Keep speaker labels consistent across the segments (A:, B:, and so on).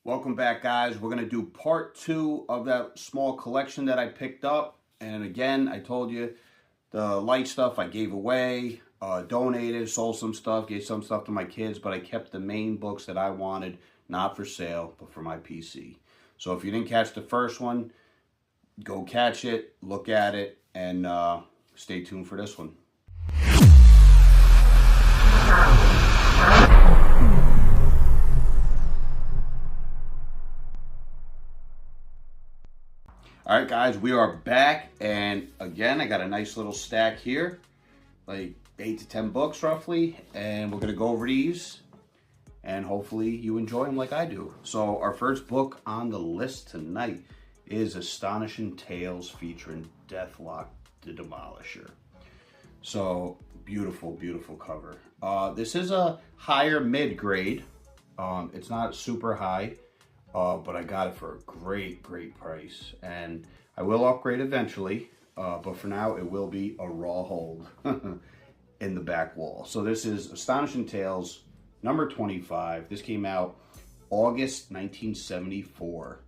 A: Welcome back, guys. We're going to do part 2 of that small collection that I picked up. And again, I told you the light stuff I gave away, donated, sold some stuff, gave some stuff to my kids, but I kept the main books that I wanted, not for sale, but for my PC. So if you didn't catch the first one, go catch it, look at it, and stay tuned for this one. All right, guys, we are back, and again, I got a nice little stack here, like 8 to 10 books roughly, and we're going to go over these, and hopefully you enjoy them like I do. So our first book on the list tonight is Astonishing Tales featuring Deathlock the Demolisher. So, beautiful, beautiful cover. This is a higher mid-grade. It's not super high. But I got it for a great, great price. And I will upgrade eventually, but for now it will be a raw hold in the back wall. So this is Astonishing Tales, number 25. This came out August 1974.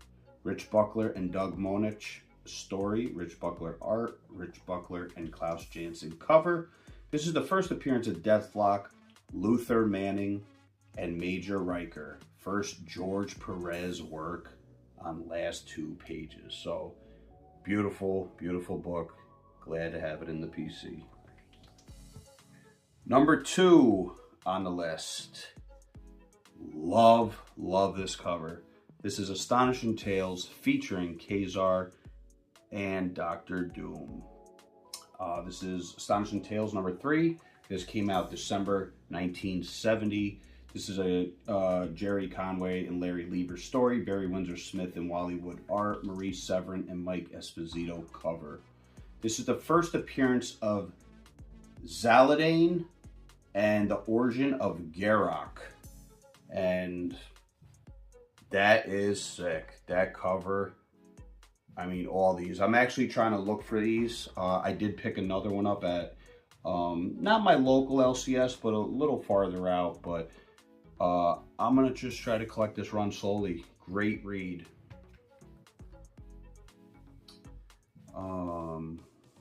A: Rich Buckler and Doug Monich story, Rich Buckler art, Rich Buckler and Klaus Janson cover. This is the first appearance of Deathlock, Luther Manning, and Major Riker. First George Perez work on last 2 pages. So beautiful, beautiful book. Glad to have it in the PC. Number 2 on the list. Love this cover. This is Astonishing Tales featuring Kazar and Dr. Doom. This is Astonishing Tales number 3. This came out December 1970. This is a Jerry Conway and Larry Lieber story, Barry Windsor Smith and Wally Wood art, Marie Severin and Mike Esposito cover. This is the first appearance of Zaladane and the origin of Garrock. And that is sick. That cover, I mean, all these. I'm actually trying to look for these. I did pick another one up at, not my local LCS, but a little farther out, but I'm going to just try to collect this run slowly. Great read.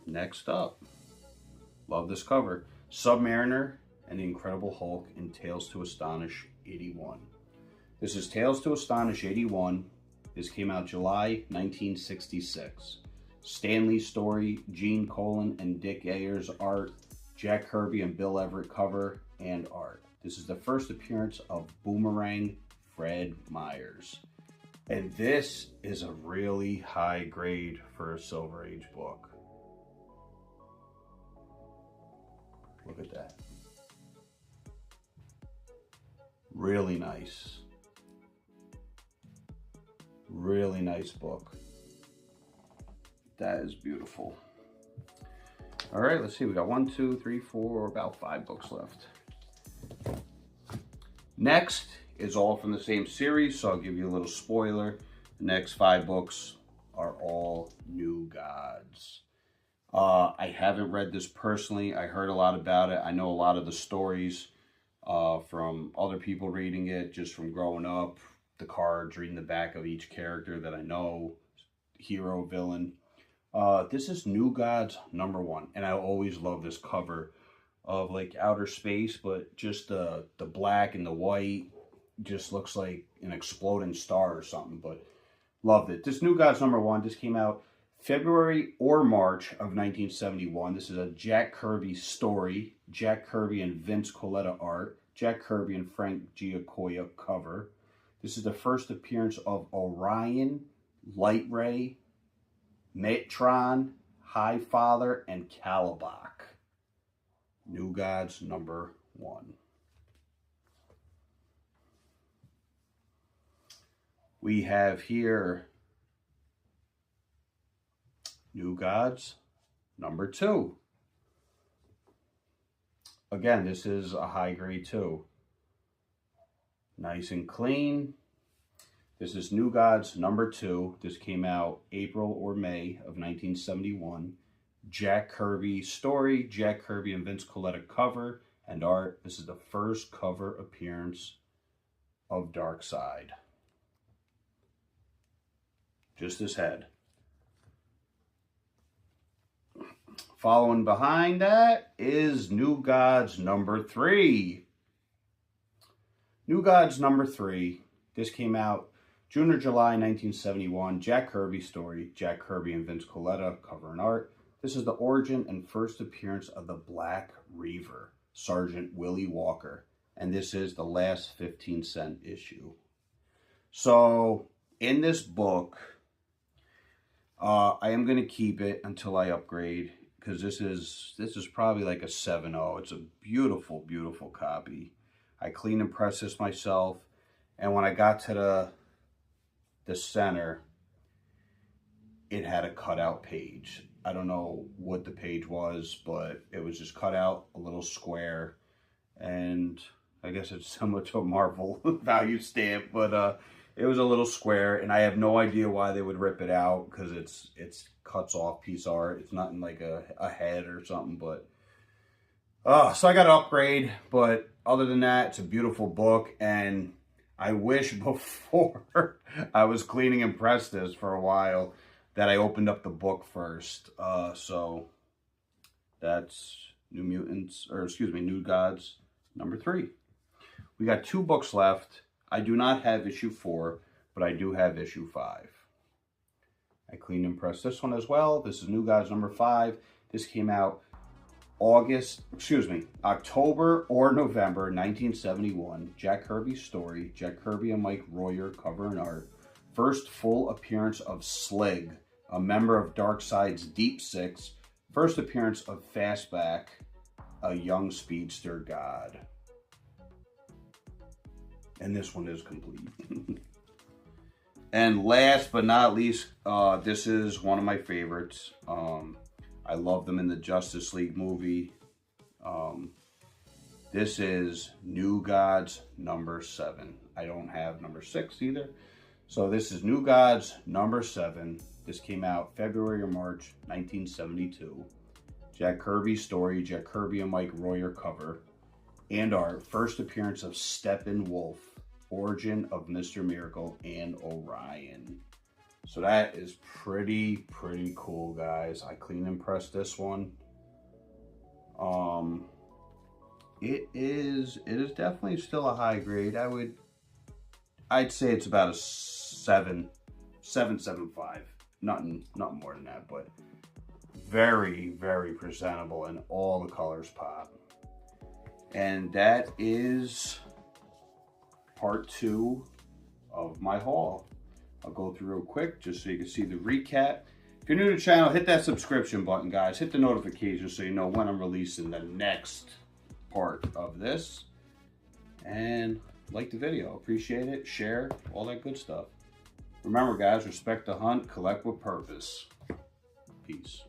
A: Next up, love this cover. Submariner and the Incredible Hulk in Tales to Astonish 81. This is Tales to Astonish 81. This came out July 1966. Stanley story, Gene Colan and Dick Ayers art, Jack Kirby and Bill Everett cover and art. This is the first appearance of Boomerang Fred Myers. And this is a really high grade for a Silver Age book. Look at that. Really nice. Really nice book. That is beautiful. All right, let's see. We got 1, 2, 3, 4, about 5 books left. Next is all from the same series, so I'll give you a little spoiler. The next 5 books are all New Gods. I haven't read this personally. I heard a lot about it. I know a lot of the stories from other people reading it, just from growing up. The cards, reading the back of each character that I know, hero, villain. This is New Gods number 1, and I always love this cover of like outer space, but just the black and the white just looks like an exploding star or something, but loved it. This New Gods number 1, this came out February or March of 1971. This is a Jack Kirby story, Jack Kirby and Vince Coletta art, Jack Kirby and Frank Giacoia cover. This is the first appearance of Orion, Light Ray, Metron, High Father, and Kalibak. New Gods number 1. We have here New Gods number 2. Again, this is a high grade too. Nice and clean. This is New Gods number 2. This came out April or May of 1971. Jack Kirby story, Jack Kirby and Vince Coletta cover and art. This is the first cover appearance of Darkseid. just his head. Following behind that is New Gods number 3. New Gods number 3. This came out June or July 1971. Jack Kirby story. Jack Kirby and Vince Coletta, cover and art. This is the origin and first appearance of the Black Reaver, Sergeant Willie Walker. And this is the last 15-cent issue. So, in this book, I am going to keep it until I upgrade, because this is probably like a 7.0. It's a beautiful, beautiful copy. I clean and press this myself, and when I got to the center, it had a cutout page. I don't know what the page was, but it was just cut out a little square, and I guess it's similar to a Marvel value stamp, but it was a little square, and I have no idea why they would rip it out, because it's cuts off piece art. It's not in like a head or something, but so I got to upgrade. But other than that, it's a beautiful book, and I wish before I was cleaning and pressed this for a while that I opened up the book first. So that's New Gods number 3. We got 2 books left. I do not have issue 4, but I do have issue 5. I cleaned and pressed this one as well. This is New Gods number 5. This came out October or November 1971. Jack Kirby story. Jack Kirby and Mike Royer, cover and art. First full appearance of Slig, a member of Darkseid's Deep Six. First appearance of Fastback, a young speedster god. And this one is complete. And last but not least, this is one of my favorites. I love them in the Justice League movie. This is New Gods number 7. I don't have number 6 either. So this is New Gods number 7. This came out February or March 1972. Jack Kirby story, Jack Kirby and Mike Royer cover. And art. First appearance of Steppenwolf. Origin of Mr. Miracle and Orion. So that is pretty cool, guys. I clean and press this one. It is definitely still a high grade. I'd say it's about a 7.75. Nothing more than that, but very presentable, and all the colors pop. And that is part 2 of my haul. I'll go through real quick just so you can see the recap. If you're new to the channel, hit that subscription button, guys. Hit the notification so you know when I'm releasing the next part of this. And like the video. Appreciate it. Share. All that good stuff. Remember, guys, respect the hunt. Collect with purpose. Peace.